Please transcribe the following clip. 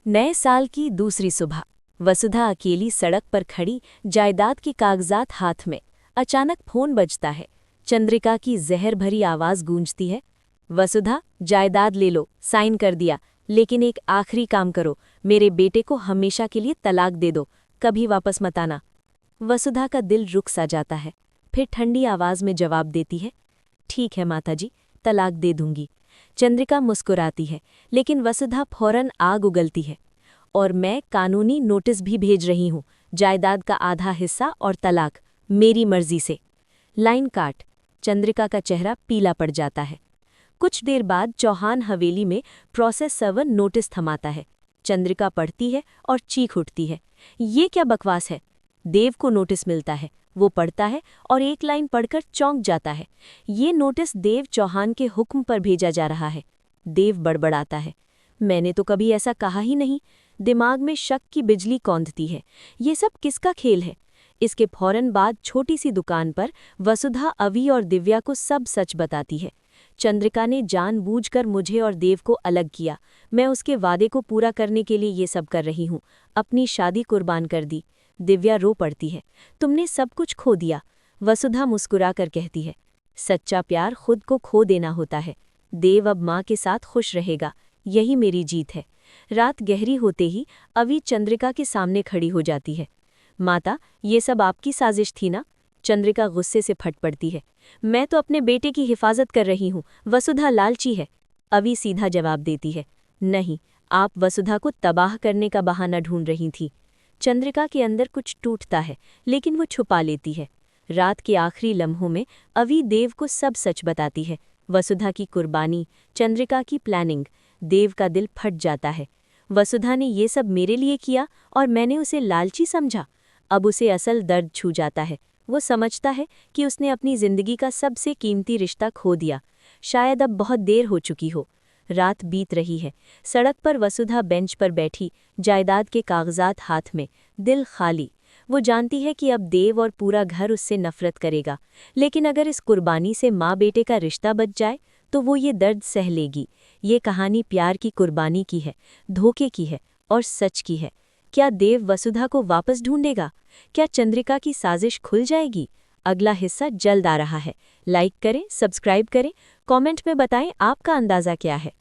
नए साल की दूसरी सुबह वसुधा अकेली सड़क पर खड़ी, जायदाद के कागजात हाथ में। अचानक फोन बजता है। चंद्रिका की जहर भरी आवाज गूंजती है। वसुधा, जायदाद ले लो, साइन कर दिया, लेकिन एक आखिरी काम करो, मेरे बेटे को हमेशा के लिए तलाक दे दो, कभी वापस मत आना। वसुधा का दिल रुक सा जाता है, फिर ठंडी आवाज में जवाब देती है, ठीक है माताजी, तलाक दे दूंगी। चंद्रिका मुस्कुराती है, लेकिन वसुधा फौरन आग उगलती है। और मैं कानूनी नोटिस भी भेज रही हूँ, जायदाद का आधा हिस्सा और तलाक, मेरी मर्जी से। लाइन काट। चंद्रिका का चेहरा पीला पड़ जाता है। कुछ देर बाद चौहान हवेली में प्रोसेस सर्वर नोटिस थमाता है। चंद्रिका पढ़ती है और चीख उठती है, ये क्या बकवास है। देव को नोटिस मिलता है। वो पढ़ता है और एक लाइन पढ़कर चौंक जाता है। ये नोटिस देव चौहान के हुक्म पर भेजा जा रहा है। देव बड़बड़ाता है, मैंने तो कभी ऐसा कहा ही नहीं। दिमाग में शक की बिजली कौंधती है। ये सब किसका खेल है। इसके फौरन बाद छोटी सी दुकान पर वसुधा अवी और दिव्या को सब सच बताती है। चंद्रिका ने जानबूझकर मुझे और देव को अलग किया। मैं उसके वादे को पूरा करने के लिए ये सब कर रही हूँ। अपनी शादी कुर्बान कर दी। दिव्या रो पड़ती है, तुमने सब कुछ खो दिया। वसुधा मुस्कुराकर कहती है, सच्चा प्यार खुद को खो देना होता है। देव अब माँ के साथ खुश रहेगा, यही मेरी जीत है। रात गहरी होते ही अवी चंद्रिका के सामने खड़ी हो जाती है। माता, ये सब आपकी साजिश थी ना? चंद्रिका गुस्से से फट पड़ती है। मैं तो अपने बेटे की हिफाजत कर रही हूँ, वसुधा लालची है। अवी सीधा जवाब देती है, नहीं, आप वसुधा को तबाह करने का बहाना ढूंढ रही थी। चंद्रिका के अंदर कुछ टूटता है, लेकिन वो छुपा लेती है। रात के आखिरी लम्हों में अवी देव को सब सच बताती है। वसुधा की कुर्बानी, चंद्रिका की प्लानिंग। देव का दिल फट जाता है। वसुधा ने ये सब मेरे लिए किया और मैंने उसे लालची समझा। अब उसे असल दर्द छू जाता है। वो समझता है कि उसने अपनी जिंदगी का सबसे कीमती रिश्ता खो दिया। शायद अब बहुत देर हो चुकी हो। रात बीत रही है। सड़क पर वसुधा बेंच पर बैठी, जायदाद के कागजात हाथ में, दिल खाली। वो जानती है कि अब देव और पूरा घर उससे नफरत करेगा, लेकिन अगर इस कुर्बानी से माँ बेटे का रिश्ता बच जाए तो वो ये दर्द सह लेगी। ये कहानी प्यार की कुर्बानी की है, धोखे की है और सच की है। क्या देव वसुधा को वापस ढूंढेगा? क्या चंद्रिका की साजिश खुल जाएगी? अगला हिस्सा जल्द आ रहा है। लाइक करें, सब्सक्राइब करें, कमेंट में बताएं आपका अंदाज़ा क्या है।